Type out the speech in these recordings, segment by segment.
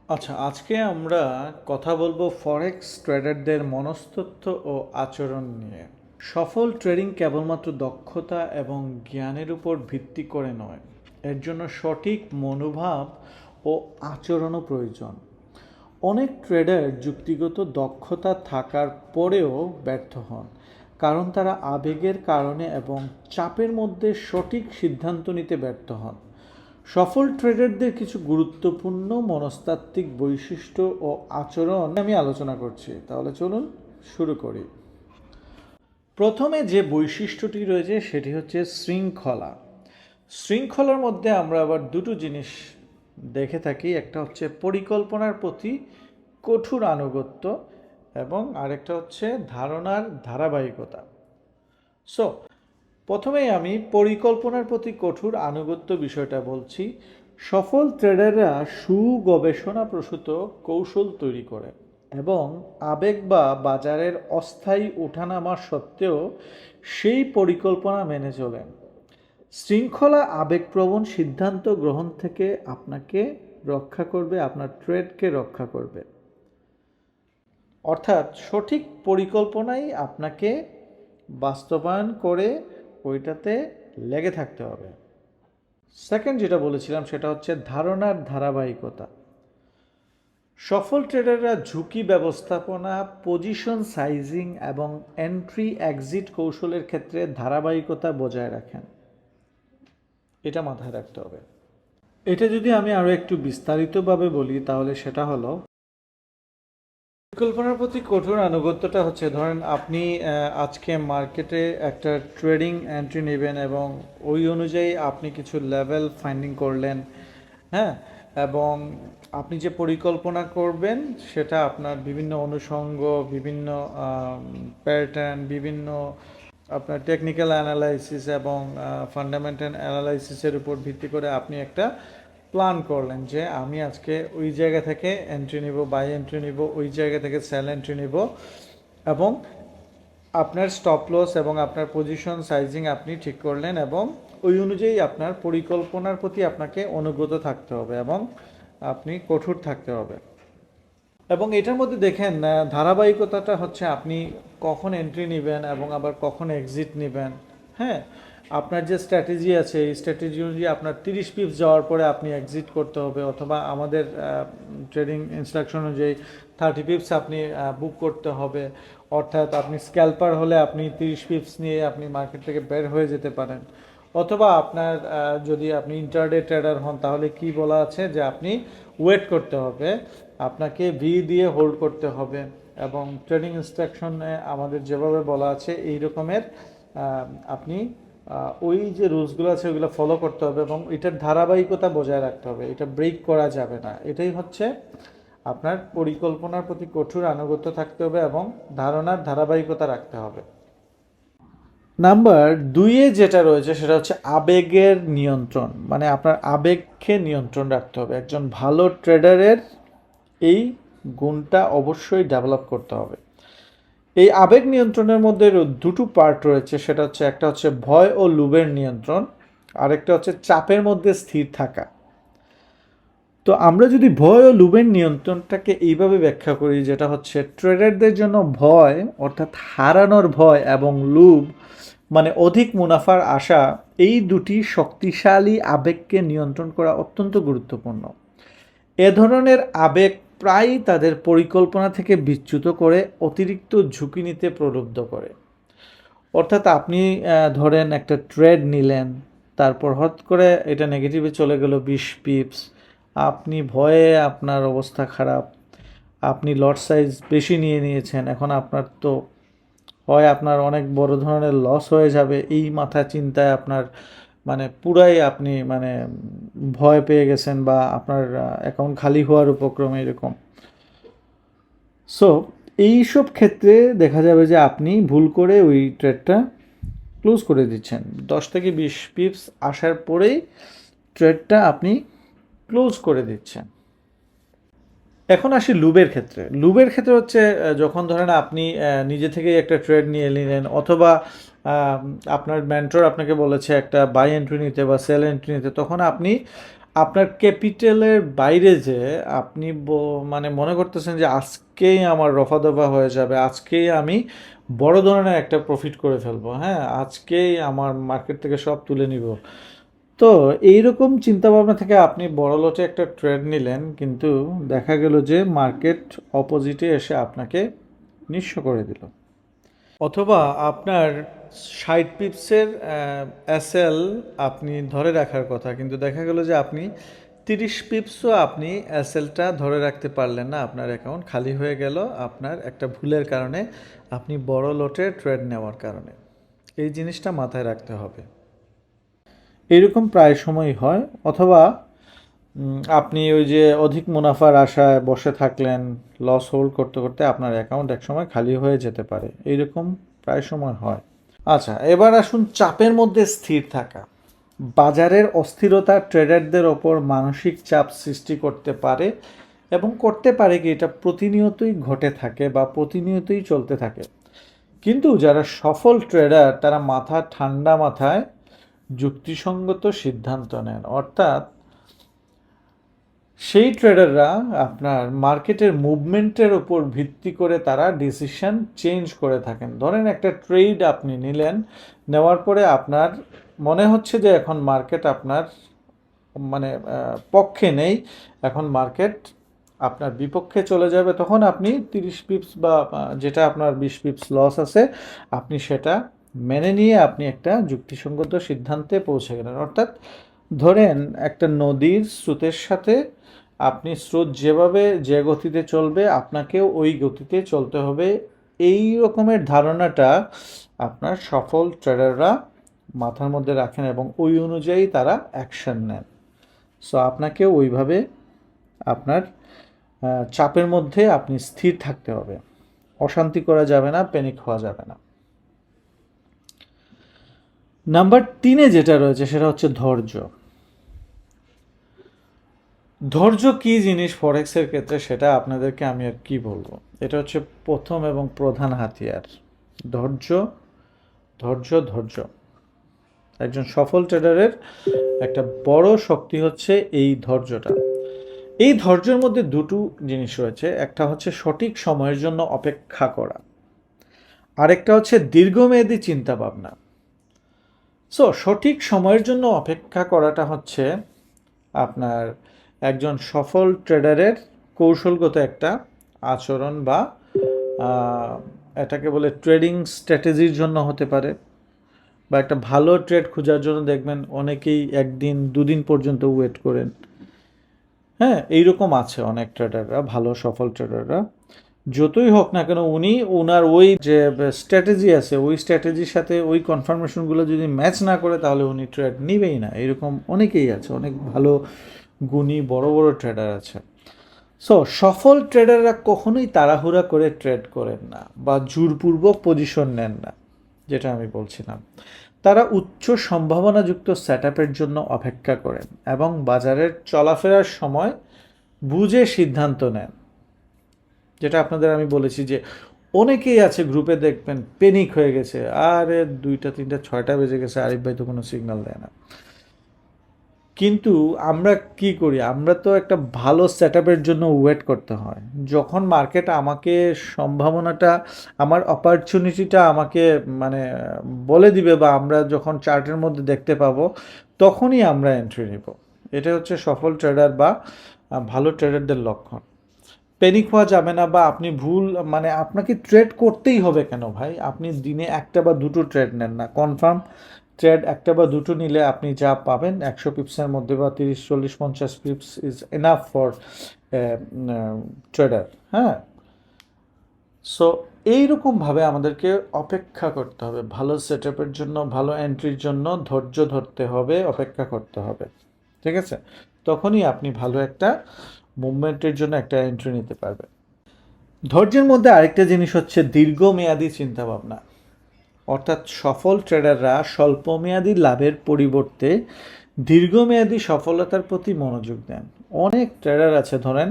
আচ্ছা, আজকে আমরা কথা বলবো ফরেক্স ট্রেডারদের মনস্তত্ত্ব ও আচরণ নিয়ে। সফল ট্রেডিং কেবলমাত্র দক্ষতা এবং জ্ঞানের উপর ভিত্তি করে নয়, এর জন্য সঠিক মনোভাব ও আচরণও প্রয়োজন। অনেক ট্রেডার যুক্তিগত দক্ষতা থাকার পরেও ব্যর্থ হন, কারণ তারা আবেগের কারণে এবং চাপের মধ্যে সঠিক সিদ্ধান্ত নিতে ব্যর্থ হন। সফল ট্রেডারদের কিছু গুরুত্বপূর্ণ মনস্তাত্ত্বিক বৈশিষ্ট্য ও আচরণ আমি আলোচনা করছি, তাহলে চলুন শুরু করি। প্রথমে যে বৈশিষ্ট্যটি রয়েছে সেটি হচ্ছে শৃঙ্খলা। শৃঙ্খলার মধ্যে আমরা আবার দুটো জিনিস দেখে থাকি, একটা হচ্ছে পরিকল্পনার প্রতি কঠোর আনুগত্য এবং আরেকটা হচ্ছে ধারণার ধারাবাহিকতা। সো প্রথমেই আমি পরিকল্পনার প্রতি কঠোর আনুগত্য বিষয়টা বলছি। সফল ট্রেডাররা সুগবেষণাপ্রসূত কৌশল তৈরি করে এবং আবেগ বা বাজারের অস্থায়ী ওঠানামা সত্ত্বেও সেই পরিকল্পনা মেনে চলেন। শৃঙ্খলা আবেগপ্রবণ সিদ্ধান্ত গ্রহণ থেকে আপনাকে রক্ষা করবে, আপনার ট্রেডকে রক্ষা করবে। অর্থাৎ সঠিক পরিকল্পনাই আপনাকে বাস্তবায়ন করে ওইটাতে লেগে থাকতে হবে। সেকেন্ড যেটা বলেছিলাম সেটা হচ্ছে ধারণার ধারাবাহিকতা। সফল ট্রেডাররা ঝুঁকি ব্যবস্থাপনা, পজিশন সাইজিং এবং এন্ট্রি এক্সিট কৌশলের ক্ষেত্রে ধারাবাহিকতা বজায় রাখেন। এটা মাথায় রাখতে হবে। এটা যদি আমি আরও একটু বিস্তারিতভাবে বলি তাহলে সেটা হলো, পরিকল্পনার প্রতি কঠোর আনুগত্যটা হচ্ছে, ধরেন আপনি আজকে মার্কেটে একটা ট্রেডিং এন্ট্রি নেবেন এবং ওই অনুযায়ী আপনি কিছু লেভেল ফাইন্ডিং করলেন, হ্যাঁ, এবং আপনি যে পরিকল্পনা করবেন সেটা আপনার বিভিন্ন অনুষঙ্গ, বিভিন্ন প্যাটার্ন, বিভিন্ন আপনার টেকনিক্যাল অ্যানালাইসিস এবং ফান্ডামেন্টাল অ্যানালাইসিসের উপর ভিত্তি করে আপনি একটা প্ল্যান করলেন যে আমি আজকে ওই জায়গা থেকে এন্ট্রি নিব, বাই এন্ট্রি নিব, ওই জায়গা থেকে সেল এন্ট্রি নিব, এবং আপনার স্টপ লস এবং আপনার পজিশন সাইজিং আপনি ঠিক করলেন এবং ওই অনুযায়ী আপনার পরিকল্পনার প্রতি আপনাকে অনুগত থাকতে হবে এবং আপনি কঠোর থাকতে হবে। এবং এটার মধ্যে দেখেন ধারাবাহিকতাটা হচ্ছে আপনি কখন এন্ট্রি নেবেন এবং আবার কখন এক্সিট নেবেন। হ্যাঁ, আপনার যে স্ট্র্যাটেজি আছে এই স্ট্র্যাটেজি অনুযায়ী আপনার 30 পিপস যাওয়ার পরে আপনি এক্সিট করতে হবে, অথবা আমাদের ট্রেডিং ইনস্ট্রাকশন অনুযায়ী 30 পিপস আপনি বুক করতে হবে। অর্থাৎ আপনি স্ক্যাল্পার হলে আপনি 30 পিপস নিয়ে আপনি মার্কেট থেকে বের হয়ে যেতে পারেন, অথবা আপনার যদি আপনি ইন্টারডে ট্রেডার হন তাহলে কি বলা আছে যে আপনি ওয়েট করতে হবে, আপনাকে ভি দিয়ে হোল্ড করতে হবে। এবং ট্রেডিং ইনস্ট্রাকশনে আমাদের যেভাবে বলা আছে এই রকমের আপনি ওই যে রুলসগুলো আছে ওইগুলো ফলো করতে হবে এবং এটার ধারাবাহিকতা বজায় রাখতে হবে, এটা ব্রেক করা যাবে না। এটাই হচ্ছে আপনার পরিকল্পনার প্রতি কঠোর আনুগত্য থাকতে হবে এবং ধারণার ধারাবাহিকতা রাখতে হবে। নাম্বার দুইয়ে যেটা রয়েছে সেটা হচ্ছে আবেগের নিয়ন্ত্রণ, মানে আপনার আবেগকে নিয়ন্ত্রণ রাখতে হবে। একজন ভালো ট্রেডারের এই গুণটা অবশ্যই ডেভেলপ করতে হবে। এই আবেগ নিয়ন্ত্রণের মধ্যে দুটো পার্ট রয়েছে, সেটা হচ্ছে একটা হচ্ছে ভয় ও লোভের নিয়ন্ত্রণ, আরেকটা হচ্ছে চাপের মধ্যে স্থির থাকা। তো আমরা যদি ভয় ও লোভের নিয়ন্ত্রণটাকে এইভাবে ব্যাখ্যা করি, যেটা হচ্ছে ট্রেডারদের জন্য ভয় অর্থাৎ হারানোর ভয় এবং লোভ মানে অধিক মুনাফার আশা, এই দুটি শক্তিশালী আবেগকে নিয়ন্ত্রণ করা অত্যন্ত গুরুত্বপূর্ণ। এ ধরনের আবেগ প্রায়ই তাদের পরিকল্পনা থেকে বিচ্যুত করে অতিরিক্ত ঝুঁকি নিতে প্রলুব্ধ করে। অর্থাৎ আপনি ধরেন একটা ট্রেড নিলেন, তারপর হঠাৎ করে এটা নেগেটিভে চলে গেল 20 পিপস, আপনি ভয়ে আপনার অবস্থা খারাপ, আপনি লট সাইজ বেশি নিয়ে নিয়েছেন, এখন আপনার তো হয় আপনার অনেক বড় ধরনের লস হয়ে যাবে, এই মাথা চিন্তায় আপনার মানে পুরাই আপনি মানে ভয় পেয়ে গেছেন বা আপনার অ্যাকাউন্ট খালি হওয়ার উপক্রমে এরকম। সো এইসব ক্ষেত্রে দেখা যাবে যে আপনি ভুল করে ওই ট্রেডটা ক্লোজ করে দিচ্ছেন। 10 থেকে 20 পিপস আসার পরেই ট্রেডটা আপনি ক্লোজ করে দিচ্ছেন। এখন আসি লুবের ক্ষেত্রে। লুবের ক্ষেত্রে হচ্ছে যখন ধরেন আপনি নিজে থেকেই একটা ট্রেড নিয়ে নিলেন, অথবা আপনার মেন্টর আপনাকে বলেছে একটা বাই এন্ট্রি নিতে বা সেল এন্ট্রি নিতে, তখন আপনি আপনার ক্যাপিটালের বাইরে যে আপনি মানে মনে করতেছেন যে আজকেই আমার রফা দফা হয়ে যাবে, আজকেই আমি বড় ধরনের একটা প্রফিট করে ফেলবো, হ্যাঁ আজকেই আমার মার্কেট থেকে সব তুলে নিব। তো এইরকম চিন্তাভাবনা থেকে আপনি বড় লটে একটা ট্রেড নিলেন, কিন্তু দেখা গেল যে মার্কেট অপোজিটে এসে আপনাকে নিঃস্ব করে দিল। অথবা আপনার 60 পিপসের এসএল আপনি ধরে রাখার কথা, কিন্তু দেখা গেল যে আপনি 30 পিপসও আপনি এসএলটা ধরে রাখতে পারলেন না, আপনার অ্যাকাউন্ট খালি হয়ে গেল আপনার একটা ভুলের কারণে, আপনি বড় লটে ট্রেড নেওয়ার কারণে। এই জিনিসটা মাথায় রাখতে হবে। এরকম প্রায় সময়ই হয়। অথবা আপনি ওই যে অধিক মুনাফার আশায় বসে থাকলেন, লস হোল্ড করতে করতে আপনার অ্যাকাউন্ট একসময় খালি হয়ে যেতে পারে, এইরকম প্রায় সময় হয়। আচ্ছা, এবার আসুন চাপের মধ্যে স্থির থাকা। বাজারের অস্থিরতা ট্রেডারদের ওপর মানসিক চাপ সৃষ্টি করতে পারে, এবং করতে পারে কি এটা প্রতিনিয়তই ঘটে থাকে বা প্রতিনিয়তই চলতে থাকে। কিন্তু যারা সফল ট্রেডার তারা ঠান্ডা মাথায় যুক্তিসঙ্গত সিদ্ধান্ত নেন, অর্থাৎ সেই ট্রেডাররা আপনার মার্কেটের মুভমেন্টের উপর ভিত্তি করে তারা ডিসিশন চেঞ্জ করে থাকেন। ধরেন একটা ট্রেড আপনি নিলেন, নেওয়ার পরে আপনার মনে হচ্ছে যে এখন মার্কেট আপনার মানে পক্ষে নেই, এখন মার্কেট আপনার বিপক্ষে চলে যাবে, তখন আপনি 30 পিপস বা যেটা আপনার 20 পিপস লস আছে আপনি সেটা মেনে নিয়ে আপনি একটা যুক্তিসঙ্গত সিদ্ধান্তে পৌঁছে গেলেন। অর্থাৎ ধরেন একটা নদীর স্রোতের সাথে আপনি স্রোত যেভাবে যে গতিতে চলবে আপনাকেও ওই গতিতে চলতে হবে, এই রকমের ধারণাটা আপনার সফল ট্রেডাররা মাথার মধ্যে রাখেন এবং ওই অনুযায়ী তারা অ্যাকশন নেন। সো আপনাকেও ওইভাবে আপনার চাপের মধ্যে আপনি স্থির থাকতে হবে, অশান্তি করা যাবে না, প্যানিক হওয়া যাবে না। নাম্বার 3-এ যেটা রয়েছে সেটা হচ্ছে ধৈর্য। ধৈর্য কি জিনিস ফরেক্সের ক্ষেত্রে সেটা আপনাদেরকে আমি আর কি বলবো, এটা হচ্ছে প্রথম এবং প্রধান হাতিয়ার। ধৈর্য, ধৈর্য, ধৈর্য। একজন সফল ট্রেডারের একটা বড় শক্তি হচ্ছে এই ধৈর্যটা। এই ধৈর্যের মধ্যে দুটো জিনিস রয়েছে, একটা হচ্ছে সঠিক সময়ের জন্য অপেক্ষা করা, আরেকটা হচ্ছে দীর্ঘমেয়াদী চিন্তা ভাবনা। সো সঠিক সময়ের জন্য অপেক্ষা করাটা হচ্ছে আপনার একজন সফল ট্রেডারের কৌশলগত একটা আচরণ, বা এটাকে বলে ট্রেডিং স্ট্র্যাটেজির জন্য হতে পারে, বা একটা ভালো ট্রেড খোঁজার জন্য দেখবেন অনেকেই 1 দিন 2 দিন পর্যন্ত ওয়েট করেন। হ্যাঁ, এইরকম আছে অনেক ট্রেডাররা, ভালো সফল ট্রেডাররা। যতই হোক না কেন উনি ওনার ওই যে স্ট্র্যাটেজি আছে ওই স্ট্র্যাটেজির সাথে ওই কনফার্মেশনগুলো যদি ম্যাচ না করে তাহলে উনি ট্রেড নিবেই না। এরকম অনেকেই আছে, অনেক ভালো গুণী বড় বড় ট্রেডার আছে। সো সফল ট্রেডাররা কখনোই তাড়াহুড়া করে ট্রেড করেন না বা জোরপূর্বক পজিশন নেন না, যেটা আমি বলছিলাম। তারা উচ্চ সম্ভাবনাযুক্ত সেটআপের জন্য অপেক্ষা করেন এবং বাজারের চলাফেরার সময় বুঝে সিদ্ধান্ত নেন। যেটা আপনাদের আমি বলেছি যে অনেকেই আছে গ্রুপে দেখবেন প্যানিক হয়ে গেছে, আরে 2টা 3টা 6টা বেজে গেছে, আরিফ ভাই তো কোনো সিগন্যাল দেয় না। কিন্তু আমরা কি করি, আমরা তো একটা ভালো সেটআপের জন্য ওয়েট করতে হয়। যখন মার্কেট আমাকে সম্ভাবনাটা, আমার অপরচুনিটিটা আমাকে মানে বলে দিবে, বা আমরা যখন চার্টের মধ্যে দেখতে পাবো তখনই আমরা এন্ট্রি নিব। এটা হচ্ছে সফল ট্রেডার বা ভালো ট্রেডারদের লক্ষণ। প্যানিক হওয়া যাবে না, বা আপনি ভুল মানে আপনাকে ট্রেড করতেই হবে কেন ভাই, আপনি দিনে একটা বা দুটো ট্রেড নেন না, কনফার্ম ট্রেড একটা বা দুটো নিলে আপনি যা পাবেন 100 পিপসের মধ্যে বা 30 40 50 pips is enough for trader. হ্যাঁ, সো এইরকমভাবে আমাদেরকে অপেক্ষা করতে হবে ভালো সেটআপের জন্য, ভালো এন্ট্রির জন্য ধৈর্য ধরতে হবে, অপেক্ষা করতে হবে। ঠিক আছে, তখনই আপনি ভালো একটা মুভমেন্টের জন্য একটা এন্ট্রি নিতে পারবেন। ধৈর্যের মধ্যে আরেকটা জিনিস হচ্ছে দীর্ঘমেয়াদী চিন্তাভাবনা। অর্থাৎ সফল ট্রেডাররা স্বল্পমেয়াদী লাভের পরিবর্তে দীর্ঘমেয়াদী সফলতার প্রতি মনোযোগ দেন। অনেক ট্রেডার আছে, ধরেন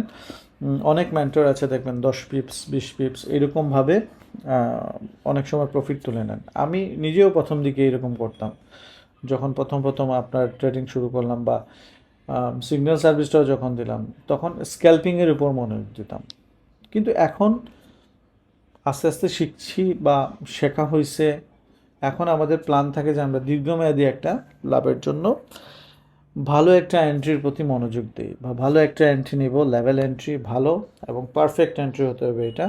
অনেক মেন্টর আছে, দেখবেন 10 পিপস 20 পিপস এরকমভাবে অনেক সময় প্রফিট তুলে নেন। আমি নিজেও প্রথম দিকে এরকম করতাম, যখন প্রথম প্রথম আপনার ট্রেডিং শুরু করলাম বা সিগন্যাল সার্ভিসটাও যখন দিলাম, তখন স্ক্যাল্পিংয়ের উপর মনোযোগ দিতাম। কিন্তু এখন আস্তে আস্তে শিখছি বা শেখা হয়েছে। এখন আমাদের প্ল্যান থাকে যে আমরা দীর্ঘমেয়াদী একটা লাভের জন্য ভালো একটা এন্ট্রির প্রতি মনোযোগ দিই, বা ভালো একটা এন্ট্রি নিব, লেভেল এন্ট্রি ভালো এবং পারফেক্ট এন্ট্রি হতে হবে এটা।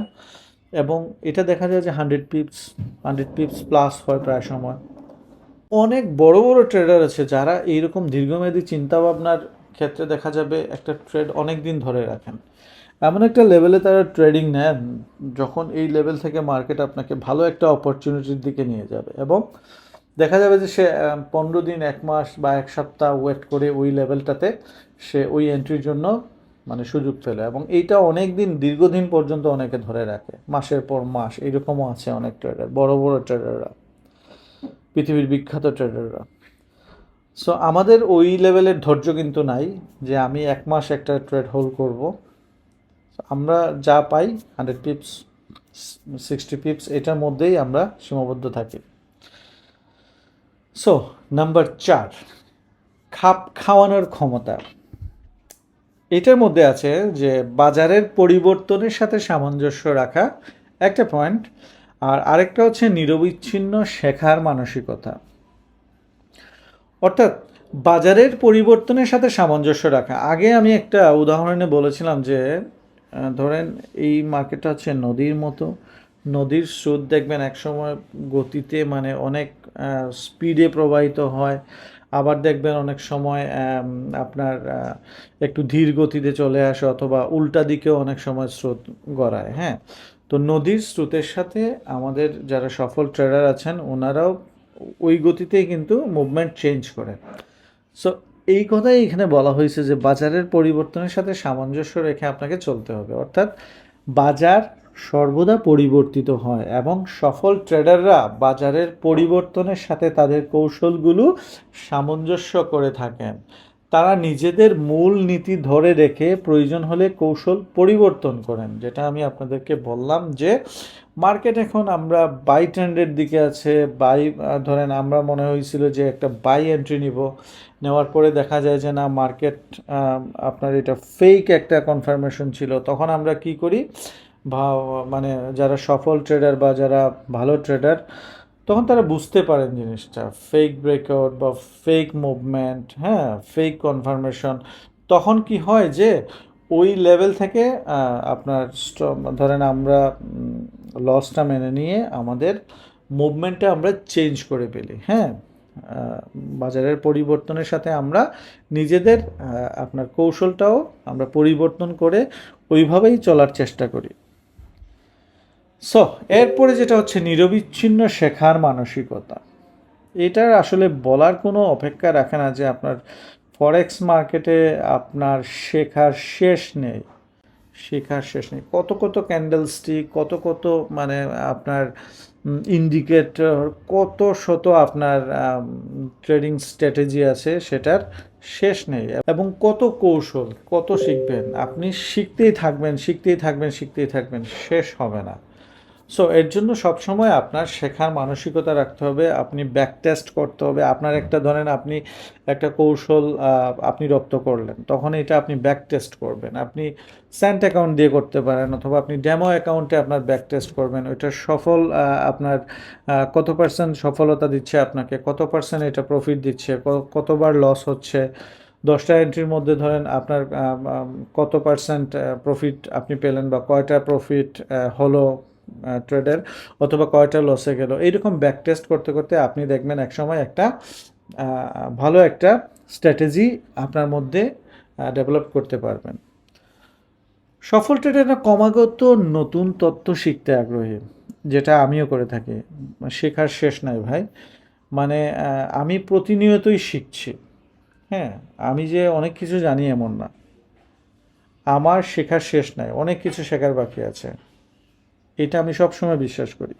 এবং এটা দেখা যায় যে 100 পিপস প্লাস হয় প্রায় সময়। অনেক বড় বড় ট্রেডার আছে যারা এইরকম দীর্ঘমেয়াদী চিন্তাভাবনার ক্ষেত্রে দেখা যাবে একটা ট্রেড অনেক দিন ধরে রাখেন। এমন একটা লেভেলে তারা ট্রেডিং নেন যখন এই লেভেল থেকে মার্কেট আপনাকে ভালো একটা অপরচুনিটির দিকে নিয়ে যাবে, এবং দেখা যাবে যে সে 15 দিন, 1 মাস বা 1 সপ্তাহ ওয়েট করে ওই লেভেলটাতে সে ওই এন্ট্রির জন্য মানে সুযোগ পেলে, এবং এইটা অনেক দিন, দীর্ঘদিন পর্যন্ত অনেকে ধরে রাখে, মাসের পর মাস। এইরকমও আছে অনেক ট্রেডার, বড় বড় ট্রেডাররা, পৃথিবীর বিখ্যাত ট্রেডাররা। সো আমাদের ওই লেভেলের ধৈর্য কিন্তু নাই যে আমি 1 মাস একটা ট্রেড হোল্ড করব। আমরা যা পাই 100 পিপস, 60 পিপস, এটার মধ্যেই আমরা সীমাবদ্ধ থাকি। সো নাম্বার 4, খাপ খাওয়ানোর ক্ষমতা। এটার মধ্যে আছে যে বাজারের পরিবর্তনের সাথে সামঞ্জস্য রাখা একটা পয়েন্ট, আর আরেকটা হচ্ছে নিরবিচ্ছিন্ন শেখার মানসিকতা। অর্থাৎ বাজারের পরিবর্তনের সাথে সামঞ্জস্য রাখা। আগে আমি একটা উদাহরণে বলেছিলাম যে ধরেন এই মার্কেটটা হচ্ছে নদীর মতো। নদীর স্রোত দেখবেন একসময় গতিতে মানে অনেক স্পিডে প্রবাহিত হয়, আবার দেখবেন অনেক সময় আপনার একটু ধীর গতিতে চলে আসে, অথবা উল্টা দিকেও অনেক সময় স্রোত গড়ায়। হ্যাঁ, তো নদীর স্রোতের সাথে আমাদের যারা সফল ট্রেডার আছেন ওনারাও ওই গতিতেই কিন্তু মুভমেন্ট চেঞ্জ করে। সো এই কথাই এখানে বলা হয়েছে যে বাজারের পরিবর্তনের সাথে সামঞ্জস্য রেখে আপনাকে চলতে হবে। অর্থাৎ বাজার সর্বদা পরিবর্তিত হয় এবং সফল ট্রেডাররা বাজারের পরিবর্তনের সাথে তাদের কৌশলগুলো সামঞ্জস্য করে থাকেন। তারা নিজেদের মূল নীতি ধরে রেখে প্রয়োজন হলে কৌশল পরিবর্তন করেন। যেটা আমি আপনাদেরকে বললাম যে মার্কেট এখন আমরা বাই ট্রেন্ডের দিকে আছে। ধরেন আমরা মনে হয়েছিল যে একটা বাই এন্ট্রি নিব, নেওয়ার পরে দেখা যায় যে না, মার্কেট আপনার এটা ফেক একটা কনফার্মেশন ছিল। তখন আমরা কি করি, মানে যারা সফল ট্রেডার বা যারা ভালো ট্রেডার, তখন তারা বুঝতে পারেন জিনিসটা ফেক ব্রেকআউট বা ফেক মুভমেন্ট, হ্যাঁ, ফেক কনফার্মেশন। তখন কি হয় যে ওই লেভেল থেকে আপনার ধরেন আমরা লসটা মেনে নিয়ে আমাদের মুভমেন্টটা আমরা চেঞ্জ করে ফেলি। হ্যাঁ, বাজারের পরিবর্তনের সাথে আমরা নিজেদের আপনার কৌশলটাও আমরা পরিবর্তন করে ওইভাবেই চলার চেষ্টা করি। সো এরপরে যেটা হচ্ছে নিরবিচ্ছিন্ন শেখার মানসিকতা। এটার আসলে বলার কোনো অপেক্ষা রাখে না যে আপনার ফরেক্স মার্কেটে আপনার শেখার শেষ নেই। কত কত ক্যান্ডেলস্টিক, কত কত মানে আপনার ইন্ডিকেটর, কত শত আপনার ট্রেডিং স্ট্র্যাটেজি আছে, সেটার শেষ নেই। এবং কত কৌশল, কত শিখবেন আপনি, শিখতেই থাকবেন, শেষ হবে না। সো এর জন্য সবসময় আপনার শেখার মানসিকতা রাখতে হবে। আপনি ব্যাক টেস্ট করতে হবে। আপনার একটা ধরেন আপনি একটা কৌশল আপনি রপ্ত করলেন, তখন এটা আপনি ব্যাক টেস্ট করবেন। আপনি স্যান্ট অ্যাকাউন্ট দিয়ে করতে পারেন, অথবা আপনি ডেমো অ্যাকাউন্টে আপনার ব্যাক টেস্ট করবেন। ওইটা সফল আপনার কত পার্সেন্ট সফলতা দিচ্ছে আপনাকে, কত পার্সেন্ট এটা প্রফিট দিচ্ছে, কতবার লস হচ্ছে। 10টা এন্ট্রির মধ্যে ধরেন আপনার কত পার্সেন্ট প্রফিট আপনি পেলেন, বা কয়টা প্রফিট হলো ট্রেডের, অথবা কয়টা লসে গেল। এইরকম ব্যাক টেস্ট করতে করতে আপনি দেখবেন একসময় একটা ভালো একটা স্ট্র্যাটেজি আপনার মধ্যে ডেভেলপ করতে পারবেন। সফল ট্রেডাররা ক্রমাগত নতুন তথ্য শিখতে আগ্রহী, যেটা আমিও করে থাকি। শেখার শেষ নাই ভাই, মানে আমি প্রতিনিয়তই শিখছি। হ্যাঁ, আমি যে অনেক কিছু জানি এমন না, আমার শেখার শেষ নাই, অনেক কিছু শেখার বাকি আছে। এটা আমি সবসময় বিশ্বাস করি।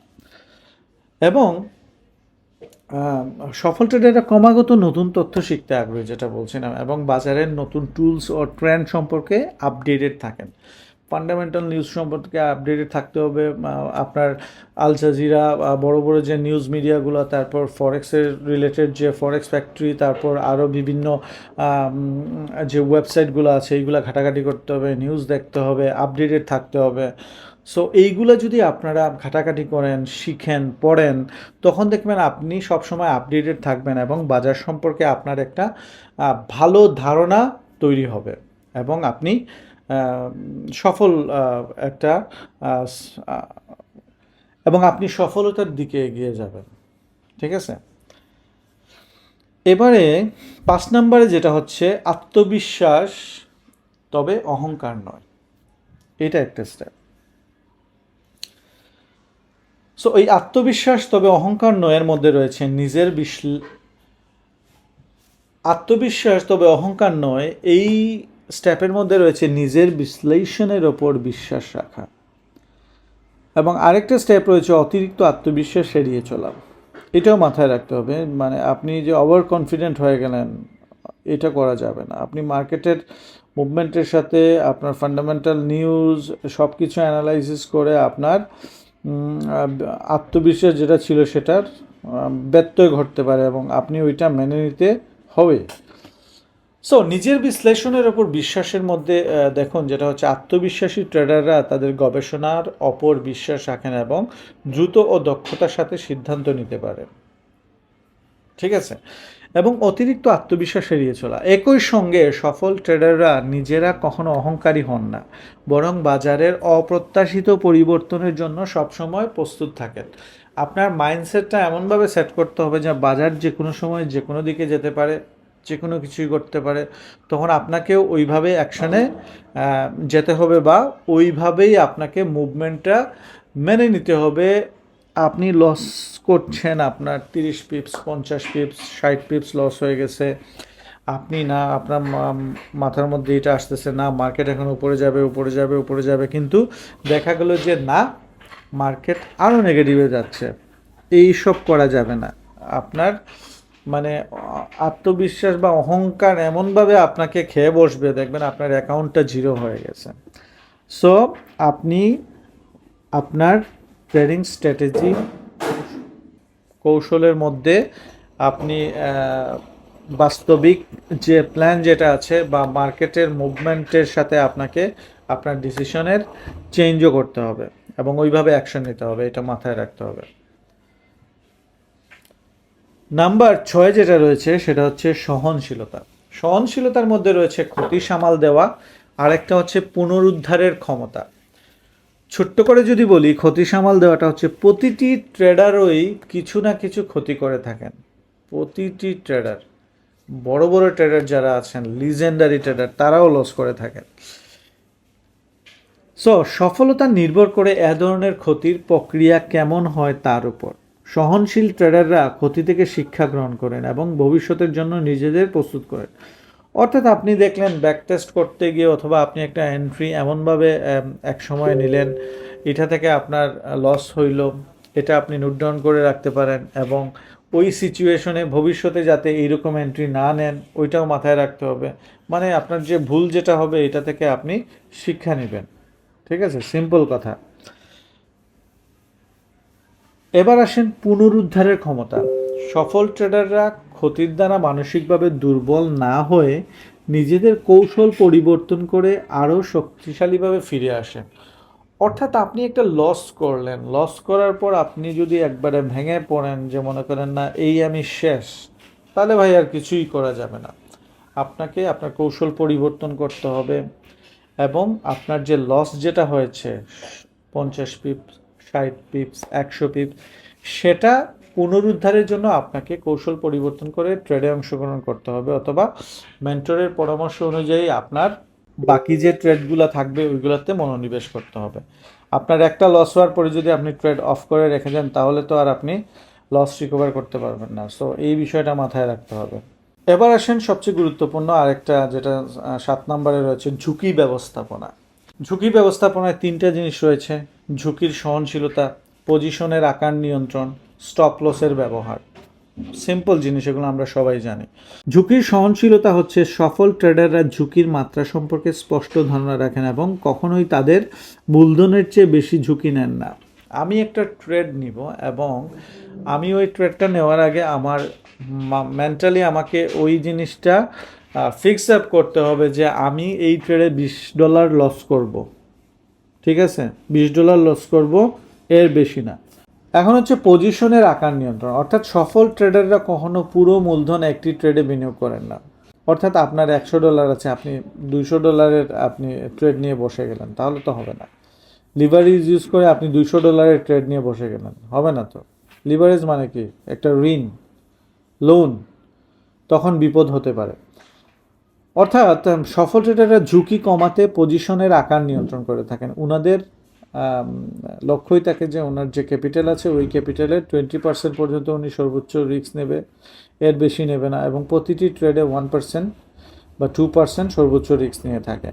এবং সফল ট্রেডাররা ক্রমাগত নতুন তথ্য শিখতে আগ্রহী, যেটা বলছিলাম, এবং বাজারের নতুন টুলস ও ট্রেন্ড সম্পর্কে আপডেটেড থাকেন। ফান্ডামেন্টাল নিউজ সম্পর্কে আপডেটেড থাকতে হবে। আপনার আল জাজিরা, বড় বড় যে নিউজ মিডিয়াগুলো, তারপর ফরেক্সের রিলেটেড যে ফরেক্স ফ্যাক্টরি, তারপর আরও বিভিন্ন যে ওয়েবসাইটগুলো আছে এইগুলো ঘাটাঘাটি করতে হবে, নিউজ দেখতে হবে, আপডেটেড থাকতে হবে। সো এইগুলো যদি আপনারা ঘাটাঘাটি করেন, শিখেন, পড়েন, তখন দেখবেন আপনি সবসময় আপডেটেড থাকবেন এবং বাজার সম্পর্কে আপনার একটা ভালো ধারণা তৈরি হবে এবং আপনি সফল একটা এবং আপনি সফলতার দিকে এগিয়ে যাবেন। ঠিক আছে, এবারে 5 নম্বরে যেটা হচ্ছে আত্মবিশ্বাস তবে অহংকার নয়, এটা একটা স্টেপ। সো এই আত্মবিশ্বাস তবে অহংকার নয়ের মধ্যে রয়েছে আত্মবিশ্বাস তবে অহংকার নয়, এই স্টেপের মধ্যে রয়েছে নিজের বিশ্লেষণের ওপর বিশ্বাস রাখা এবং আরেকটা স্টেপ রয়েছে অতিরিক্ত আত্মবিশ্বাস এড়িয়ে চলা। এটাও মাথায় রাখতে হবে, মানে আপনি যে ওভার কনফিডেন্ট হয়ে গেলেন এটা করা যাবে না। আপনি মার্কেটের মুভমেন্টের সাথে আপনার ফান্ডামেন্টাল নিউজ সব কিছু অ্যানালাইসিস করে আপনার আত্মবিশ্বাস যেটা ছিল সেটার ব্যত্যয় ঘটতে পারে এবং আপনি ওইটা মেনে নিতে হবে। সো নিজের বিশ্লেষণের ওপর বিশ্বাসের মধ্যে দেখুন যেটা হচ্ছে আত্মবিশ্বাসী ট্রেডাররা তাদের গবেষণার ওপর বিশ্বাস রাখেন এবং দ্রুত ও দক্ষতার সাথে সিদ্ধান্ত নিতে পারে। ঠিক আছে, এবং অতিরিক্ত আত্মবিশ্বাস এড়িয়ে চলা। একই সঙ্গে সফল ট্রেডাররা নিজেরা কখনো অহংকারী হন না, বরং বাজারের অপ্রত্যাশিত পরিবর্তনের জন্য সবসময় প্রস্তুত থাকেন। আপনার মাইন্ডসেটটা এমনভাবে সেট করতে হবে যে বাজার যে কোনো সময় যে কোনো দিকে যেতে পারে, যে কোনো কিছুই করতে পারে, তখন আপনাকেও ওইভাবে অ্যাকশানে যেতে হবে বা ওইভাবেই আপনাকে মুভমেন্টটা মেনে নিতে হবে। আপনি লস করছেন, আপনার 30 পিপস, 50 পিপস, 60 পিপস লস হয়ে গেছে, আপনি না আপনার মাথার মধ্যে এটা আসতেছে না মার্কেট এখন উপরে যাবে উপরে যাবে উপরে যাবে, কিন্তু দেখা গেল যে না, মার্কেট আরও নেগেটিভে যাচ্ছে। এইসব করা যাবে না। আপনার মানে আত্মবিশ্বাস বা অহংকার এমনভাবে আপনাকে খেয়ে বসবে, দেখবেন আপনার অ্যাকাউন্টটা জিরো হয়ে গেছে। সো আপনি আপনার ট্রেডিং স্ট্র্যাটেজি কৌশলের মধ্যে আপনি বাস্তবিক যে প্ল্যান যেটা আছে বা মার্কেটের মুভমেন্টের সাথে আপনাকে আপনার ডিসিশনের চেঞ্জও করতে হবে এবং ওইভাবে অ্যাকশন নিতে হবে, এটা মাথায় রাখতে হবে। নাম্বার 6 যেটা রয়েছে সেটা হচ্ছে সহনশীলতা। সহনশীলতার মধ্যে রয়েছে ক্ষতি সামাল দেওয়া, আরেকটা হচ্ছে পুনরুদ্ধারের ক্ষমতা। ছোট্ট করে যদি বলি, ক্ষতি সামাল দেওয়াটা হচ্ছে প্রতিটি ট্রেডারই কিছু না কিছু ক্ষতি করে থাকেন। প্রতিটি ট্রেডার, বড় বড় ট্রেডার যারা আছেন, লিজেন্ডারি ট্রেডার, তারাও লস করে থাকেন। সো সফলতা নির্ভর করে এ ধরনের ক্ষতির প্রক্রিয়া কেমন হয় তার উপর। সহনশীল ট্রেডাররা ক্ষতি থেকে শিক্ষা গ্রহণ করেন এবং ভবিষ্যতের জন্য নিজেদের প্রস্তুত করেন। অর্থাৎ আপনি দেখলেন ব্যাক টেস্ট করতে গিয়ে অথবা আপনি একটা এন্ট্রি এমনভাবে এক সময় নিলেন, এটা থেকে আপনার লস হইল, এটা আপনি নোট ডাউন করে রাখতে পারেন এবং ওই সিচুয়েশনে ভবিষ্যতে যাতে এইরকম এন্ট্রি না নেন ওইটাও মাথায় রাখতে হবে। মানে আপনার যে ভুল যেটা হবে এটা থেকে আপনি শিক্ষা নেবেন। ঠিক আছে, সিম্পল কথা। এবার আসেন পুনরুদ্ধারের ক্ষমতা। সফল ট্রেডাররা ক্ষতির দ্বারা মানসিকভাবে দুর্বল না হয়ে নিজেদের কৌশল পরিবর্তন করে আরও শক্তিশালীভাবে ফিরে আসেন। অর্থাৎ আপনি একটা লস করলেন, লস করার পর আপনি যদি একবারে ভেঙে পড়েন যে মনে করেন না এই আমি শেষ, তাহলে ভাই আর কিছুই করা যাবে না। আপনাকে আপনার কৌশল পরিবর্তন করতে হবে এবং আপনার যে লস যেটা হয়েছে 50 পিপস, 60 পিপস, 100 পিপস, সেটা পুনরুদ্ধারের জন্য আপনাকে কৌশল পরিবর্তন করে ট্রেডে অংশগ্রহণ করতে হবে অথবা মেন্টরের পরামর্শ অনুযায়ী আপনার বাকি যে ট্রেডগুলো থাকবে ওইগুলোতে মনোনিবেশ করতে হবে। আপনার একটা লস হওয়ার পরে যদি আপনি ট্রেড অফ করে রেখে যান তাহলে তো আর আপনি লস রিকভার করতে পারবেন না। সো এই বিষয়টা মাথায় রাখতে হবে। এবার আসেন সবচেয়ে গুরুত্বপূর্ণ আরেকটা, যেটা 7 নম্বরে রয়েছে ঝুঁকি ব্যবস্থাপনা। ঝুঁকি ব্যবস্থাপনায় 3টা জিনিস রয়েছে: ঝুঁকির সহনশীলতা, পজিশনের আকার নিয়ন্ত্রণ, স্টপ লসের ব্যবহার। সিম্পল জিনিস, এগুলো আমরা সবাই জানি। ঝুঁকির সহনশীলতা হচ্ছে সফল ট্রেডাররা ঝুঁকির মাত্রা সম্পর্কে স্পষ্ট ধারণা রাখেন এবং কখনোই তাদের মূলধনের চেয়ে বেশি ঝুঁকি নেন না। আমি একটা ট্রেড নিব এবং আমি ওই ট্রেডটা নেওয়ার আগে আমার মেন্টালি আমাকে ওই জিনিসটা ফিক্স আপ করতে হবে যে আমি এই ট্রেডে $20 লস করব, ঠিক আছে, $20 লস করব, এর বেশি না। এখন হচ্ছে পজিশনের আকার নিয়ন্ত্রণ, অর্থাৎ সফল ট্রেডাররা কখনো পুরো মূলধন একটি ট্রেডে বিনিয়োগ করেন না। অর্থাৎ আপনার $100 আছে, আপনি $200 আপনি ট্রেড নিয়ে বসে গেলেন, তাহলে তো হবে না। লিভারেজ ইউজ করে আপনি $200 ট্রেড নিয়ে বসে গেলেন, হবে না তো। লিভারেজ মানে কি? একটা ঋণ, লোন, তখন বিপদ হতে পারে। অর্থাৎ সফল ট্রেডাররা ঝুঁকি কমাতে পজিশনের আকার নিয়ন্ত্রণ করে থাকেন। ওনাদের লক্ষ্যই থাকে যে ওনার যে ক্যাপিটাল আছে ওই ক্যাপিটালের 20% পর্যন্ত উনি সর্বোচ্চ রিস্ক নেবে, এর বেশি নেবে না, এবং প্রতিটি ট্রেডে 1% বা 2% সর্বোচ্চ রিস্ক নিয়ে থাকে।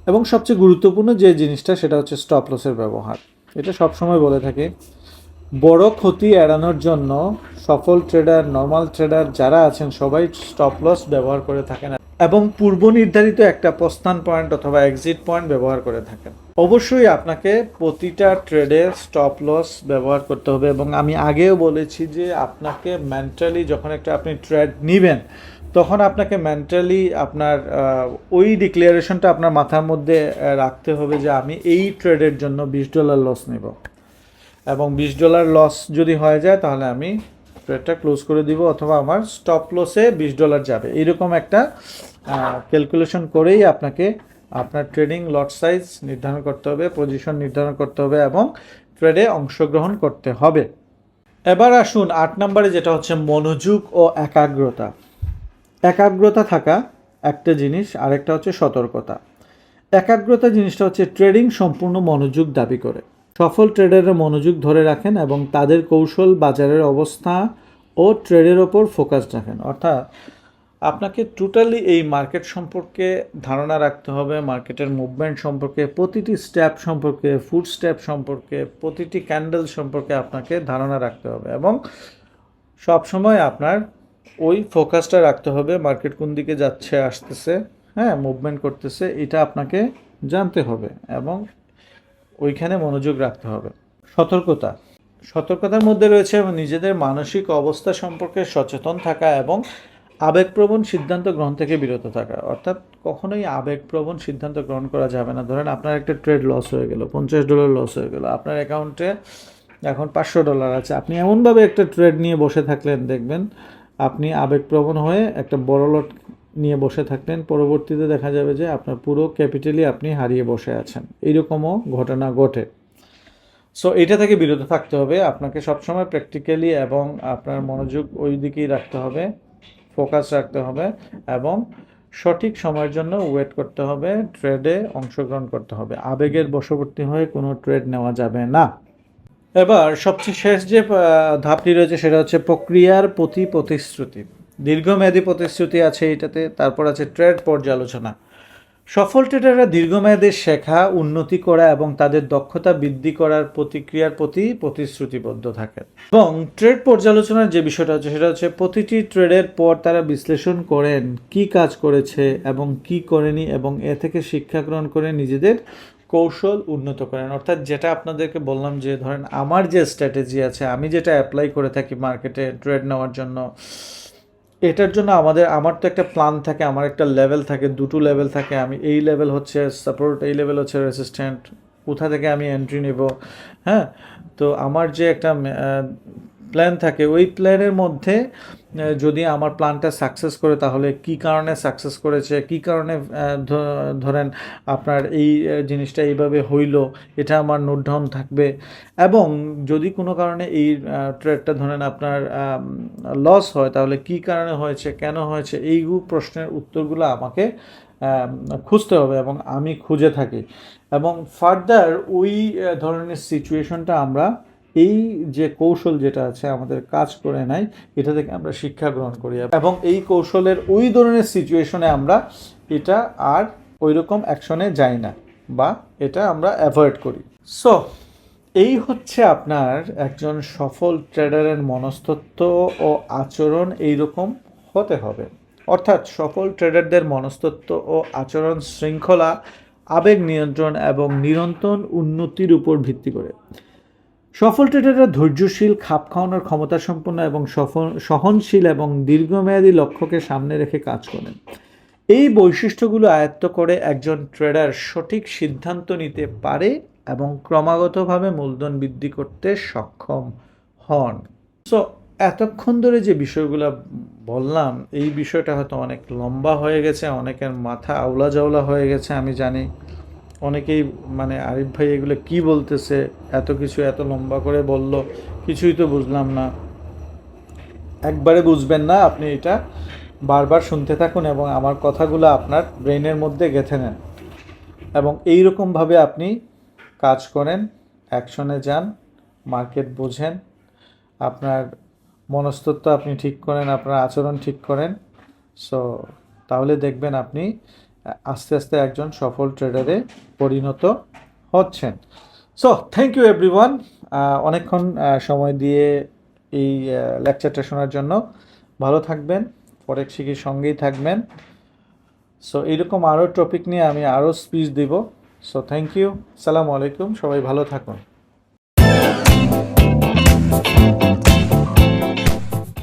এবং সবচেয়ে গুরুত্বপূর্ণ যে জিনিসটা সেটা হচ্ছে স্টপ লসের ব্যবহার। এটা সবসময় বলে থাকে, বড় ক্ষতি এড়ানোর জন্য সফল ট্রেডার, নর্মাল ট্রেডার যারা আছেন সবাই স্টপ লস ব্যবহার করে থাকেন এবং পূর্ব নির্ধারিত একটা প্রস্থান পয়েন্ট অথবা এক্সিট পয়েন্ট ব্যবহার করে থাকেন। অবশ্যই আপনাকে প্রতিটা ট্রেডে স্টপ লস ব্যবহার করতে হবে, এবং আমি আগেও বলেছি যে আপনাকে মেন্টালি যখন একটা আপনি ট্রেড নেবেন তখন আপনাকে মেন্টালি আপনার ওই ডিক্লারেশনটা আপনার মাথার মধ্যে রাখতে হবে যে আমি এই ট্রেডের জন্য $20 লস নেব, এবং $20 লস যদি হয়ে যায় তাহলে আমি ট্রেডটা ক্লোজ করে দিব, অথবা আমার স্টপ লসে $20 যাবে। এইরকম একটা ক্যালকুলেশন করেই আপনাকে আপনার ট্রেডিং লট সাইজ নির্ধারণ করতে হবে, পজিশন নির্ধারণ করতে হবে এবং ট্রেডে অংশগ্রহণ করতে হবে। এবার আসুন 8 নম্বরে, যেটা হচ্ছে মনোযোগ ও একাগ্রতা। একাগ্রতা থাকা একটা জিনিস, আরেকটা হচ্ছে সতর্কতা। একাগ্রতা জিনিসটা হচ্ছে ট্রেডিং সম্পূর্ণ মনোযোগ দাবি করে। সফল ট্রেডাররা মনোযোগ ধরে রাখেন এবং তাদের কৌশল, বাজারের অবস্থা ও ট্রেডের ওপর ফোকাস রাখেন। অর্থাৎ আপনাকে টোটালি এই মার্কেট সম্পর্কে ধারণা রাখতে হবে, মার্কেটের মুভমেন্ট সম্পর্কে, প্রতিটি স্টেপ সম্পর্কে, ফুড স্টেপ সম্পর্কে, প্রতিটি ক্যান্ডেল সম্পর্কে আপনাকে ধারণা রাখতে হবে, এবং সবসময় আপনার ওই ফোকাসটা রাখতে হবে মার্কেট কোন দিকে যাচ্ছে, আসতেছে, হ্যাঁ, মুভমেন্ট করতেছে, এটা আপনাকে জানতে হবে এবং ওইখানে মনোযোগ রাখতে হবে। সতর্কতা, সতর্কতার মধ্যে রয়েছে নিজেদের মানসিক অবস্থা সম্পর্কে সচেতন থাকা এবং আবেগপ্রবণ সিদ্ধান্ত গ্রহণ থেকে বিরত থাকা। অর্থাৎ কখনোই আবেগপ্রবণ সিদ্ধান্ত গ্রহণ করা যাবে না। ধরেন আপনার একটা ট্রেড লস হয়ে গেল, $50 লস হয়ে গেল, আপনার অ্যাকাউন্টে এখন $500 আছে, আপনি এমনভাবে একটা ট্রেড নিয়ে বসে থাকলেন, দেখবেন আপনি আবেগপ্রবণ হয়ে একটা বড় লট নিয়ে বসে থাকলেন, পরবর্তীতে দেখা যাবে যে আপনার পুরো ক্যাপিটালই আপনি হারিয়ে বসে আছেন। এইরকমও ঘটনা ঘটে। সো এটা থেকে বিরত থাকতে হবে। আপনাকে সবসময় প্র্যাকটিক্যালি এবং আপনার মনোযোগ ওই দিকেই রাখতে হবে, ফোকাস রাখতে হবে এবং সঠিক সময়ের জন্য ওয়েট করতে হবে, ট্রেডে অংশগ্রহণ করতে হবে। আবেগের বশবর্তী হয়ে কোনো ট্রেড নেওয়া যাবে না। এবার সবচেয়ে শেষ যে ধাপটি রয়েছে সেটা হচ্ছে প্রক্রিয়ার প্রতি প্রতিশ্রুতি। দীর্ঘমেয়াদী প্রতিশ্রুতি আছে এটাতে। তারপর আছে ট্রেড পর্যালোচনা। সফল ট্রেডাররা দীর্ঘমেয়াদে শেখা, উন্নতি করা এবং তাদের দক্ষতা বৃদ্ধি করার প্রতিক্রিয়ার প্রতি প্রতিশ্রুতিবদ্ধ থাকেন। এবং ট্রেড পর্যালোচনার যে বিষয়টা হচ্ছে সেটা হচ্ছে প্রতিটি ট্রেডের পর তারা বিশ্লেষণ করেন কি কাজ করেছে এবং কি করেনি, এবং এ থেকে শিক্ষা গ্রহণ করে নিজেদের কৌশল উন্নত করেন। অর্থাৎ যেটা আপনাদেরকে বললাম যে ধরেন আমার যে স্ট্র্যাটেজি আছে, আমি যেটা অ্যাপ্লাই করে থাকি মার্কেটে ট্রেড নেওয়ার জন্য, এটার জন্য আমার তো একটা প্ল্যান থাকে, আমার একটা লেভেল থাকে, দুটো লেভেল থাকে। আমি এই লেভেল হচ্ছে সাপোর্ট, এই লেভেল হচ্ছে রেসিস্ট্যান্ট, কোথা থেকে আমি এন্ট্রি নেব, হ্যাঁ। তো আমার যে একটা প্ল্যান থাকে, ওই প্ল্যানের মধ্যে যদি আমার প্ল্যানটা সাকসেস করে তাহলে কি কারণে সাকসেস করেছে, কি কারণে ধরেন আপনার এই জিনিসটা এইভাবে হইল, এটা আমার নোট ডাউন থাকবে। এবং যদি কোনো কারণে এই ট্রেডটা ধরেন আপনার লস হয় তাহলে কি কারণে হয়েছে, কেন হয়েছে, এই প্রশ্নের উত্তরগুলো আমাকে খুঁজতে হবে এবং আমি খুঁজে থাকি। এবং ফার্দার ওই ধরনের সিচুয়েশনটা আমরা এই যে কৌশল যেটা আছে আমাদের কাজ করে নাই, এটা থেকে আমরা শিক্ষা গ্রহণ করি এবং এই কৌশলের ওই ধরনের সিচুয়েশনে আমরা এটা আর ওই রকম অ্যাকশনে যাই না বা এটা আমরা অ্যাভয়েড করি। সো এই হচ্ছে আপনার একজন সফল ট্রেডারের মনস্তত্ত্ব ও আচরণ এইরকম হতে হবে। অর্থাৎ সফল ট্রেডারদের মনস্তত্ত্ব ও আচরণ শৃঙ্খলা, আবেগ নিয়ন্ত্রণ এবং নিরন্তর উন্নতির উপর ভিত্তি করে। সফল ট্রেডাররা ধৈর্যশীল, খাপ খাওয়ানোর ক্ষমতা সম্পন্ন এবং সহনশীল এবং দীর্ঘমেয়াদী লক্ষ্যকে সামনে রেখে কাজ করেন। এই বৈশিষ্ট্যগুলো আয়ত্ত করে একজন ট্রেডার সঠিক সিদ্ধান্ত নিতে পারে এবং ক্রমাগতভাবে মূলধন বৃদ্ধি করতে সক্ষম হন। সো এতক্ষণ ধরে যে বিষয়গুলো বললাম, এই বিষয়টা হয়তো অনেক লম্বা হয়ে গেছে, অনেকের মাথা আউলা জাউলা হয়ে গেছে আমি জানি। অনেকেই মানে আরিফ ভাই এগুলো কি বলতেছে, এত কিছু এত লম্বা করে বলল, কিছুই তো বুঝলাম না। একবারে বুঝবেন না, আপনি এটা বারবার শুনতে থাকুন এবং আমার কথাগুলো আপনার ব্রেনের মধ্যে গেঁথে নেন এবং এই রকমভাবে আপনি কাজ করেন, অ্যাকশনে যান, মার্কেট বোঝেন, আপনার মনস্তত্ত্ব আপনি ঠিক করেন, আপনার আচরণ ঠিক করেন। সো তাহলে দেখবেন আপনি আস্তে আস্তে একজন সফল ট্রেডারে পরিণত হচ্ছেন। সো থ্যাংক ইউ এভরিওয়ান, অনেকক্ষণ সময় দিয়ে এই লেকচারটা শোনার জন্য। ভালো থাকবেন, ফরেক্স শিখির সঙ্গেই থাকবেন। সো এইরকম আরও টপিক নিয়ে আমি আরও স্পিচ দিব। সো থ্যাংক ইউ, সালামু আলাইকুম, সবাই ভালো থাকুন।